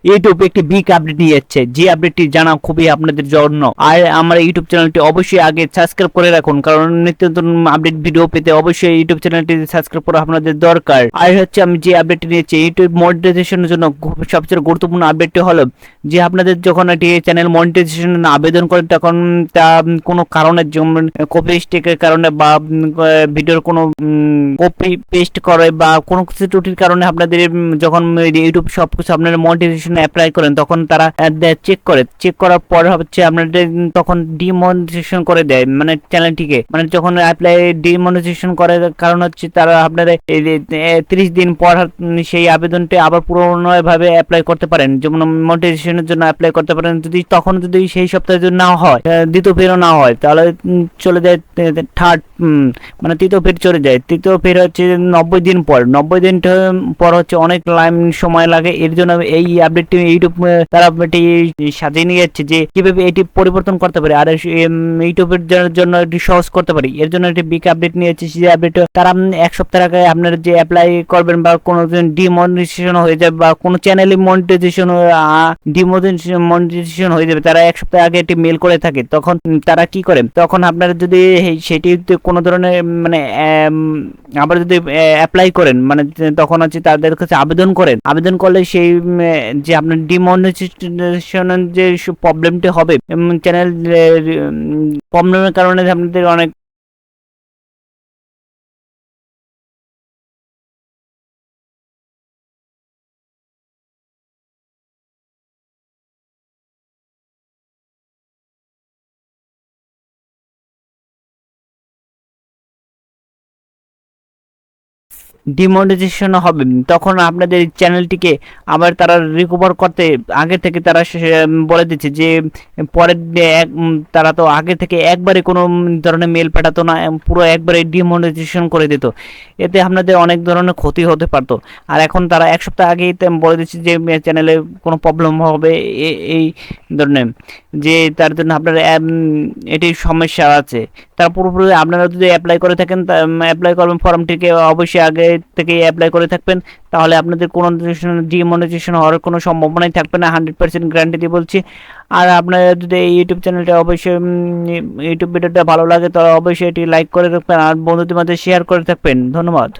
YouTube একটি big update নিয়ে যাচ্ছে, যে আপডেটটি জানা খুবই আপনাদের জন্য। আর আমার ইউটিউব চ্যানেলটি অবশ্যই আগে সাবস্ক্রাইব করে রাখুন, কারণ নিত্য নতুন আপডেট ভিডিও পেতে অবশ্যই ইউটিউব চ্যানেলটি সাবস্ক্রাইব করা আপনাদের দরকার। আর হচ্ছে আমি যে আপডেটটি নিয়েছি ইউটিউব মনিটাইজেশনের জন্য সবচেয়ে গুরুত্বপূর্ণ আপডেটটি হলো যে আপনাদের যখন একটি চ্যানেল মনিটাইজেশন আবেদন করেন তখন তা কোনো কারণে, যেমন কপি স্ট্রাইকের কারণে বা ভিডিওর কোনো কপি পেস্ট করে বা কোনো কিছু ত্রুটির কারণে আপনাদের যখন ইউটিউব সবকিছু আপনারা মনিটাইজেশন অ্যাপ্লাই করেন তখন তারা চেক করার পর হচ্ছে আপনাদের তখন ডিমনিটাইজেশন করে দেয়, মানে চ্যানেলটিকে, মানে যখন অ্যাপ্লাই ডিমনিটাইজেশন করে কারণ হচ্ছে তারা আপনারা 30 দিন পর সেই আবেদনটি আবার পুনরায়ভাবে অ্যাপ্লাই করতে পারেন, যেমন মনিটাইজেশনের জন্য অ্যাপ্লাই করতে পারেন। যদি সেই সপ্তাহের জন্য না হয়, দ্বিতীয় ফেরও না হয়, তাহলে চলে যায় থার্ড, মানে তৃতীয় ফের চলে যায়। তৃতীয় ফের হচ্ছে 90 দিন পর। 90 দিন পর হচ্ছে অনেক সময় লাগে। এর জন্য এই আপডেটটি ইউটিউব তারা এটি সাজিয়ে নিয়ে যাচ্ছে যে কিভাবে এটি পরিবর্তন করতে পারে আর ইউটিউবের জন্য এটি সহজ করতে পারি। এর জন্য একটি বিগ আপডেট নিয়ে যাচ্ছে, যে আপডেট তারা 1 সপ্তাহ আগে আপনারা যে অ্যাপ্লাই করবেন বা কোনো ডিমনিটাইজেশন হয়ে যাবে বা কোনো চ্যানেলে ডিমনিটাইজেশন হয়ে যাবে, তারা 1 সপ্তাহ আগে একটি মেল করে থাকে। তখন তারা কি করে, তখন আপনারা যদি সেটিতে কোনো ধরনের মানে আবার যদি অ্যাপ্লাই করেন, মানে তখন হচ্ছে তাদের কাছে আবেদন করলে সেই যে আপনার ডিমনিটাইজেশনের যে প্রবলেমটি হবে, চ্যানেল প্রবলেমের কারণে আপনাদের অনেক ডিমনিটাইজেশন হবে, তখন আপনাদের চ্যানেলটিকে আবার তারা রিকভার করতে আগে থেকে তারা বলে দিচ্ছে যে পরের তারা তো আগে থেকে একবারে কোনো ধরনের মেল পাঠাতো না, পুরো একবারে ডিমনিটাইজেশন করে দিত। এতে আপনাদের অনেক ধরনের ক্ষতি হতে পারতো। আর এখন তারা 1 সপ্তাহ আগেই বলে দিচ্ছে যে চ্যানেলে কোনো প্রবলেম হবে এই ধরনের, যে তার জন্য আপনার এটি সমস্যা আছে। তার পুরোপুরি আপনারা যদি অ্যাপ্লাই করে থাকেন, অ্যাপ্লাই করবেন ফর্মটিকে অবশ্যই আগে থেকে অ্যাপ্লাই করে থাকবেন, তাহলে আপনাদের কোনো ডিমনিটাইজেশন হওয়ার কোনো সম্ভাবনাই থাকবে না, 100% গ্যারান্টি দিয়ে বলছি। আর আপনারা যদি এই ইউটিউব চ্যানেলটা অবশ্যই ইউটিউব ভিডিওটা ভালো লাগে তাহলে অবশ্যই এটি লাইক করে রাখবেন আর বন্ধুদের মধ্যে শেয়ার করে থাকবেন। ধন্যবাদ।